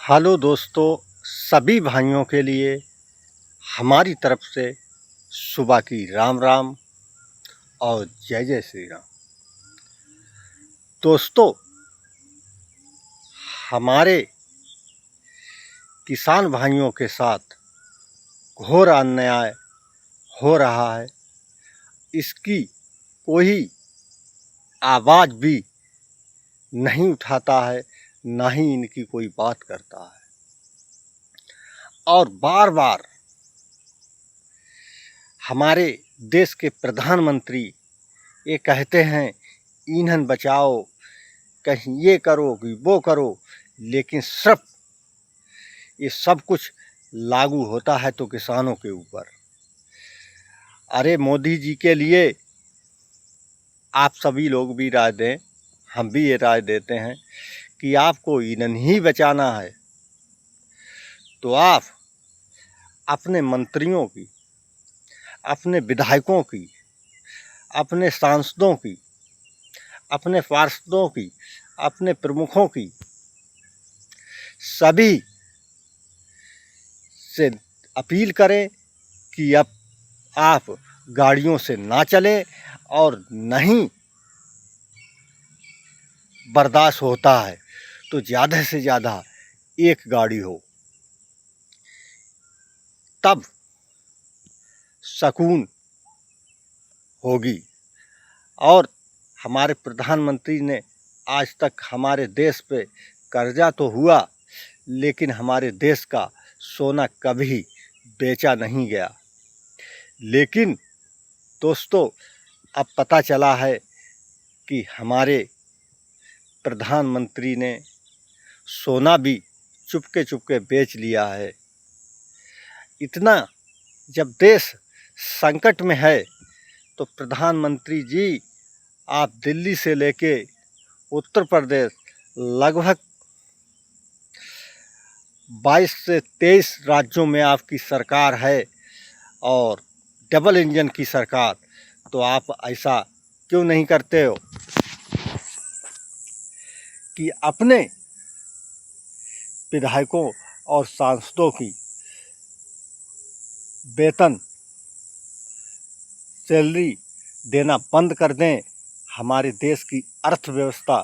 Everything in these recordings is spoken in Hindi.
हेलो दोस्तों, सभी भाइयों के लिए हमारी तरफ से सुबह की राम राम और जय जय श्री राम। दोस्तों, हमारे किसान भाइयों के साथ घोर अन्याय हो रहा है। इसकी कोई आवाज़ भी नहीं उठाता है, ना ही इनकी कोई बात करता है। और बार बार हमारे देश के प्रधानमंत्री ये कहते हैं ईंधन बचाओ, कहीं ये करो कि वो करो, लेकिन सिर्फ ये सब कुछ लागू होता है तो किसानों के ऊपर। अरे मोदी जी के लिए आप सभी लोग भी राय दें, हम भी ये राय देते हैं कि आपको ईंधन ही बचाना है तो आप अपने मंत्रियों की, अपने विधायकों की, अपने सांसदों की, अपने पार्षदों की, अपने प्रमुखों की सभी से अपील करें कि अब आप गाड़ियों से ना चलें, और नहीं बर्दाश्त होता है तो ज़्यादा से ज़्यादा एक गाड़ी हो, तब सुकून होगी। और हमारे प्रधानमंत्री ने आज तक हमारे देश पे कर्जा तो हुआ, लेकिन हमारे देश का सोना कभी बेचा नहीं गया। लेकिन दोस्तों, अब पता चला है कि हमारे प्रधानमंत्री ने सोना भी चुपके चुपके बेच लिया है। इतना जब देश संकट में है तो प्रधानमंत्री जी, आप दिल्ली से लेके उत्तर प्रदेश लगभग 22 से 23 राज्यों में आपकी सरकार है और डबल इंजन की सरकार, तो आप ऐसा क्यों नहीं करते हो कि अपने विधायकों और सांसदों की वेतन सैलरी देना बंद कर दें। हमारे देश की अर्थव्यवस्था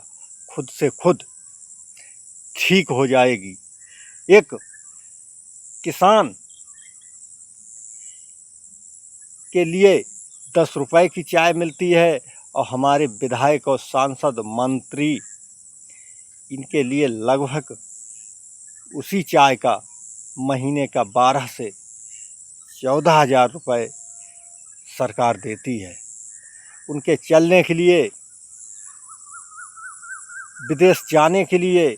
खुद से खुद ठीक हो जाएगी। एक किसान के लिए 10 रुपए की चाय मिलती है और हमारे विधायक और सांसद मंत्री इनके लिए लगभग उसी चाय का महीने का 12 से 14,000 रुपये सरकार देती है। उनके चलने के लिए, विदेश जाने के लिए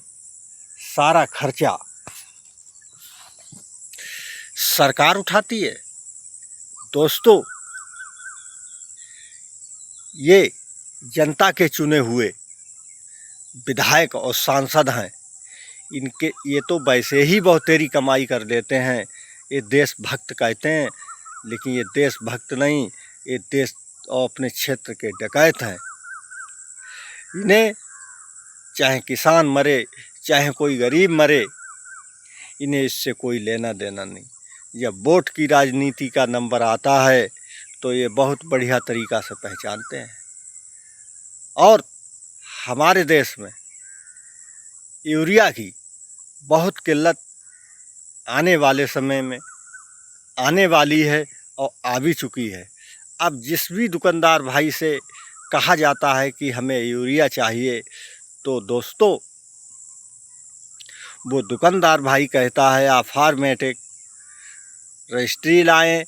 सारा खर्चा सरकार उठाती है। दोस्तों, ये जनता के चुने हुए विधायक और सांसद हैं। इनके ये तो वैसे ही बहुत तेरी कमाई कर देते हैं। ये देशभक्त कहते हैं, लेकिन ये देशभक्त नहीं, ये देश और अपने क्षेत्र के डकैत हैं। इन्हें चाहे किसान मरे, चाहे कोई गरीब मरे, इन्हें इससे कोई लेना देना नहीं। जब वोट की राजनीति का नंबर आता है तो ये बहुत बढ़िया तरीक़ा से पहचानते हैं। और हमारे देश में यूरिया की बहुत किल्लत आने वाले समय में आने वाली है और आ भी चुकी है। अब जिस भी दुकानदार भाई से कहा जाता है कि हमें यूरिया चाहिए, तो दोस्तों वो दुकानदार भाई कहता है आप फार्मेटिक रजिस्ट्री लाएं,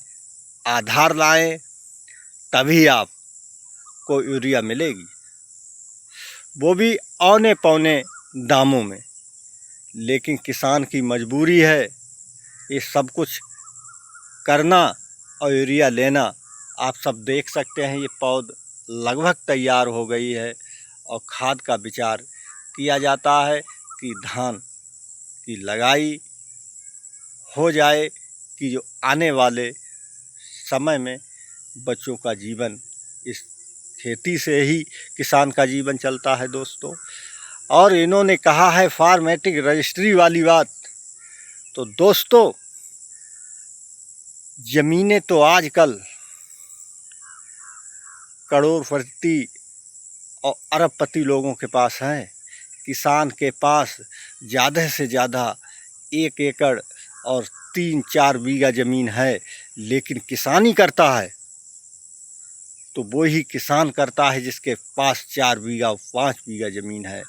आधार लाएं, तभी आपको यूरिया मिलेगी, वो भी औने पौने दामों में। लेकिन किसान की मजबूरी है ये सब कुछ करना और यूरिया लेना। आप सब देख सकते हैं ये पौध लगभग तैयार हो गई है और खाद का विचार किया जाता है कि धान की लगाई हो जाए, कि जो आने वाले समय में बच्चों का जीवन इस खेती से ही किसान का जीवन चलता है दोस्तों। और इन्होंने कहा है फार्मेटिक रजिस्ट्री वाली बात, तो दोस्तों, ज़मीनें तो आजकल करोड़पति और अरबपति लोगों के पास हैं। किसान के पास ज़्यादा से ज़्यादा 1 एकड़ और 3-4 बीघा ज़मीन है, लेकिन किसानी करता है तो वो ही किसान करता है जिसके पास 4 बीघा 5 बीघा ज़मीन है।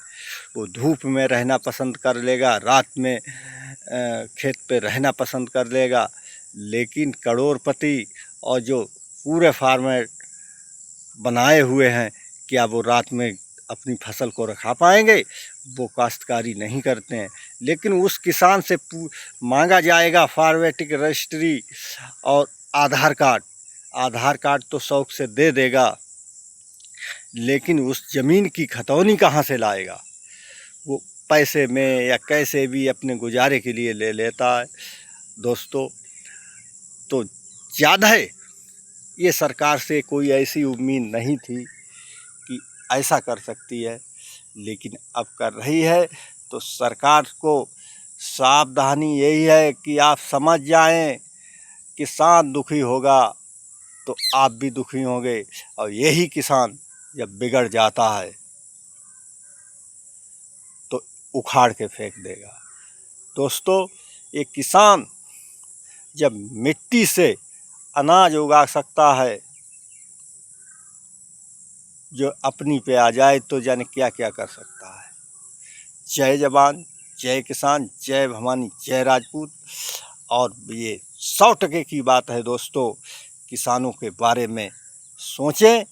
वो धूप में रहना पसंद कर लेगा, रात में खेत पे रहना पसंद कर लेगा। लेकिन करोड़पति और जो पूरे फार्मर बनाए हुए हैं, क्या वो रात में अपनी फसल को रखा पाएंगे? वो काश्तकारी नहीं करते हैं। लेकिन उस किसान से मांगा जाएगा फार्मेटिक रजिस्ट्री और आधार कार्ड। आधार कार्ड तो शौक से दे देगा, लेकिन उस ज़मीन की खतौनी कहाँ से लाएगा? वो पैसे में या कैसे भी अपने गुजारे के लिए ले लेता है। दोस्तों, तो ज़्यादा है, ये सरकार से कोई ऐसी उम्मीद नहीं थी कि ऐसा कर सकती है, लेकिन अब कर रही है। तो सरकार को सावधानी यही है कि आप समझ जाएं, किसान दुखी होगा तो आप भी दुखी होंगे, और यही किसान जब बिगड़ जाता है तो उखाड़ के फेंक देगा। दोस्तों, एक किसान जब मिट्टी से अनाज उगा सकता है जो अपनी पे आ जाए, तो जाने क्या क्या कर सकता है। जय जवान, जय किसान, जय भवानी, जय राजपूत। और ये 100% की बात है दोस्तों, किसानों के बारे में सोचें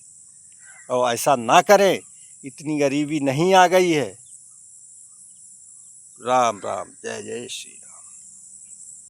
और ऐसा ना करें। इतनी गरीबी नहीं आ गई है। राम राम, जय जय श्री राम।